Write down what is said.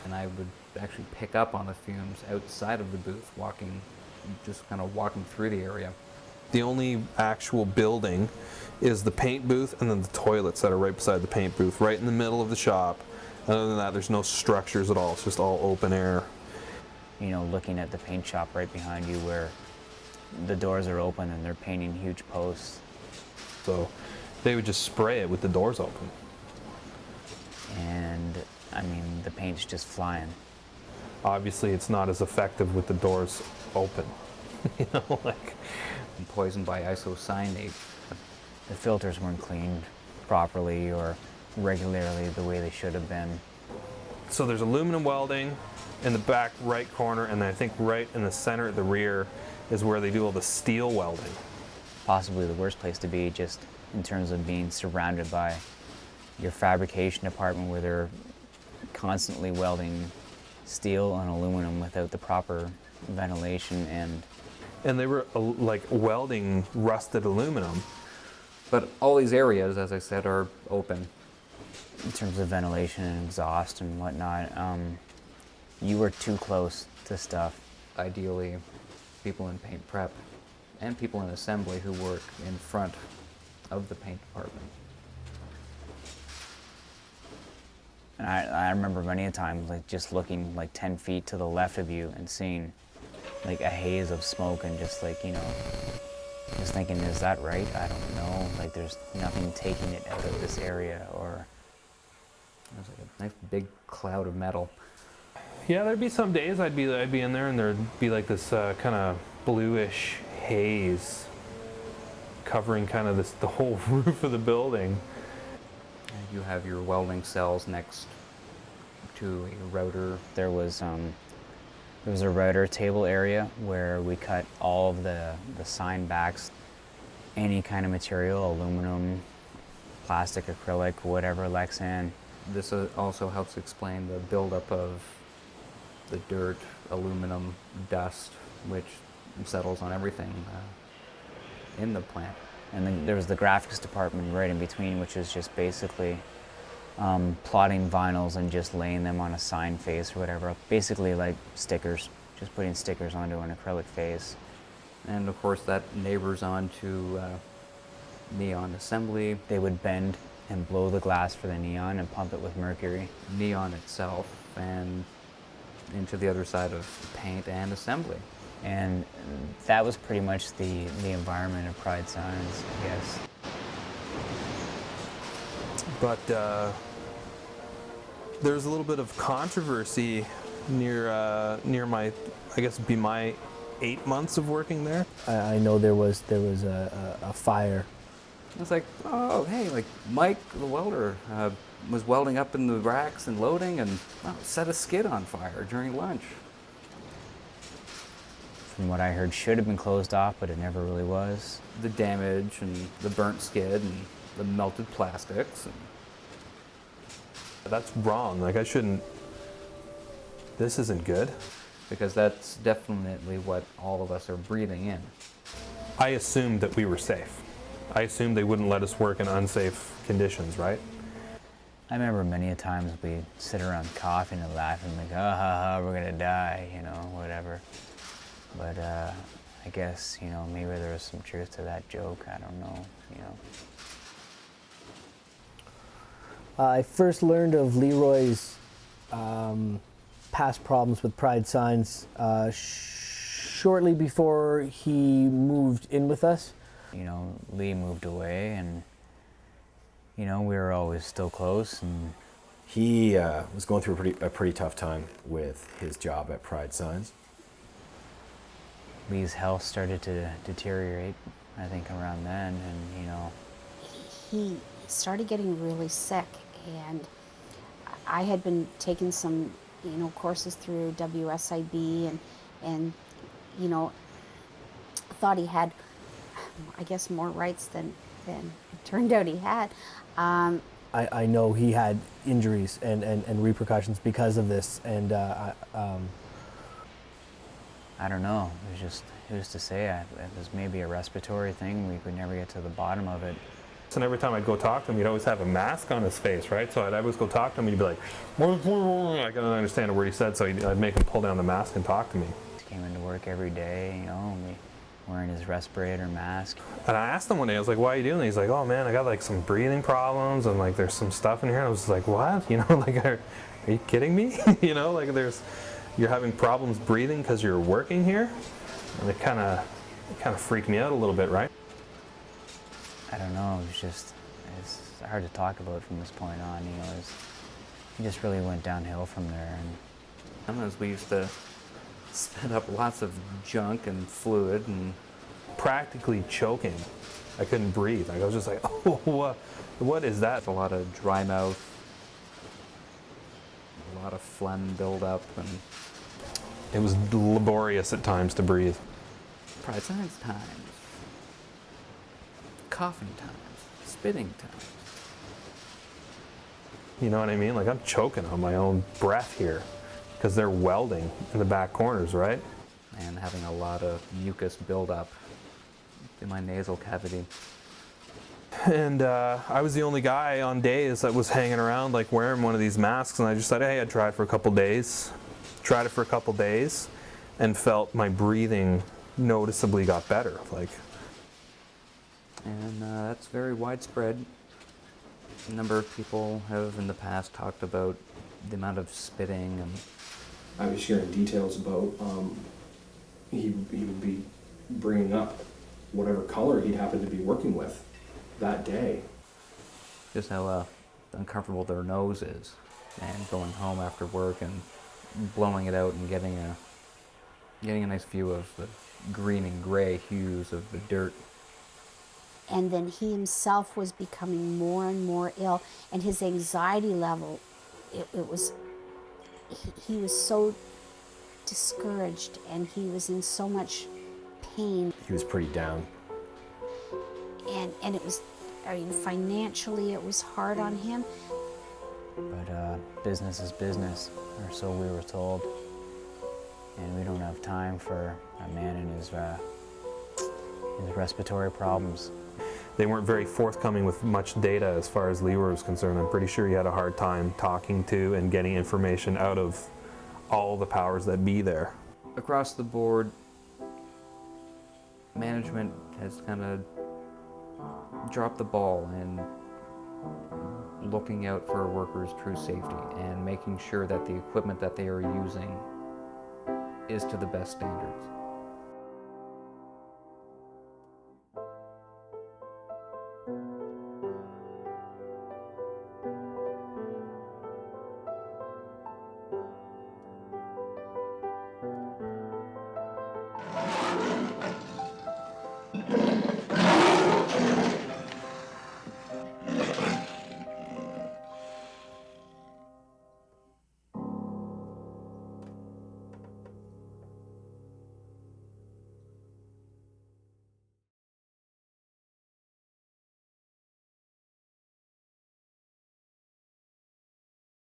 and I would actually pick up on the fumes outside of the booth, just kind of walking through the area. The only actual building is the paint booth and then the toilets that are right beside the paint booth, right in the middle of the shop. Other than that, there's no structures at all. It's just all open air. You know, looking at the paint shop right behind you where the doors are open and they're painting huge posts. So they would just spray it with the doors open. And, I mean, the paint's just flying. Obviously, it's not as effective with the doors open. You know, like... Poisoned by isocyanate. The filters weren't cleaned properly or regularly the way they should have been. So there's aluminum welding in the back right corner, and then I think right in the center at the rear is where they do all the steel welding. Possibly the worst place to be, just in terms of being surrounded by your fabrication department where they're constantly welding steel and aluminum without the proper ventilation. And they were like welding rusted aluminum. But all these areas, as I said, are open. In terms of ventilation and exhaust and whatnot, you were too close to stuff. Ideally, people in paint prep and people in assembly who work in front of the paint department. And I remember many a time like just looking like 10 feet to the left of you and seeing like a haze of smoke and just like, you know, just thinking, is that right? I don't know. Like there's nothing taking it out of this area. Or it was like a nice big cloud of metal. Yeah, there'd be some days I'd be in there and there'd be like this kind of bluish haze covering kind of the whole roof of the building. You have your welding cells next to a router. There was a router table area where we cut all of the sign backs, any kind of material, aluminum, plastic, acrylic, whatever, Lexan. This also helps explain the buildup of the dirt, aluminum, dust, which settles on everything in the plant. And then there was the graphics department right in between, which is just basically plotting vinyls and just laying them on a sign face or whatever. Basically like stickers, just putting stickers onto an acrylic face. And of course that neighbors onto neon assembly. They would bend and blow the glass for the neon and pump it with mercury. Neon itself and into the other side of paint and assembly. And that was pretty much the environment of Pride Signs, I guess. But there's a little bit of controversy near my, I guess it'd be my 8 months of working there. I know there was a fire. It's like, oh, hey, like Mike, the welder, was welding up in the racks and loading and set a skid on fire during lunch. From what I heard, should have been closed off, but it never really was. The damage and the burnt skid and the melted plastics. And that's wrong. Like I shouldn't. This isn't good. Because that's definitely what all of us are breathing in. I assumed that we were safe. I assumed they wouldn't let us work in unsafe conditions, right? I remember many a times we'd sit around coughing and laughing like, ha ha ha, we're gonna die, you know, whatever. But I guess, you know, maybe there was some truth to that joke. I don't know, you know. I first learned of Leeroy's past problems with Pride Signs shortly before he moved in with us. You know, Lee moved away and, you know, we were always still close. And he was going through a pretty tough time with his job at Pride Signs. Lee's health started to deteriorate, I think, around then, and, you know. He started getting really sick, and I had been taking some, you know, courses through WSIB and you know, thought he had, I guess, more rights than it turned out he had. I know he had injuries and repercussions because of this, and I don't know. It was just, who's to say? It was maybe a respiratory thing. We could never get to the bottom of it. And every time I'd go talk to him, he'd always have a mask on his face, right? So I'd always go talk to him, he'd be like, I couldn't understand a word he said, so I'd make him pull down the mask and talk to me. He came into work every day, you know, wearing his respirator mask. And I asked him one day, I was like, why are you doing that? He's like, oh man, I got like some breathing problems and like there's some stuff in here. And I was like, what? You know, like, are you kidding me? You know, like you're having problems breathing because you're working here? And it kind of freaked me out a little bit, right? I don't know, it's hard to talk about from this point on, you know, it just really went downhill from there. And Sometimes we used to spit up lots of junk and fluid and Practically choking. I couldn't breathe. I was just like, oh, what is that? a lot of dry mouth, a lot of phlegm buildup, and It was laborious at times to breathe. pride science times, coughing times, spitting times. You know what I mean? Like I'm choking on my own breath here because they're welding in the back corners, right? And having a lot of mucus buildup in my nasal cavity. And I was the only guy on days that was hanging around like wearing one of these masks, and I just said, hey, I'd try it for a couple days. Tried it for a couple days and felt my breathing noticeably got better. Like, And that's very widespread. A number of people have in the past talked about the amount of spitting and I was sharing details about he would be bringing up whatever color he'd happen to be working with that day. just how uncomfortable their nose is. And going home after work and blowing it out and getting a nice view of the green and gray hues of the dirt. And then he himself was becoming more and more ill, and his anxiety level, he was so discouraged, and he was in so much pain. He was pretty down. And it was, I mean, financially it was hard on him. But business is business, or so we were told. And we don't have time for a man and his respiratory problems. they weren't very forthcoming with much data as far as Leeroy was concerned. I'm pretty sure he had a hard time talking to and getting information out of all the powers that be there. Across the board, management has kind of dropped the ball in looking out for a worker's true safety and making sure that the equipment that they are using is to the best standards.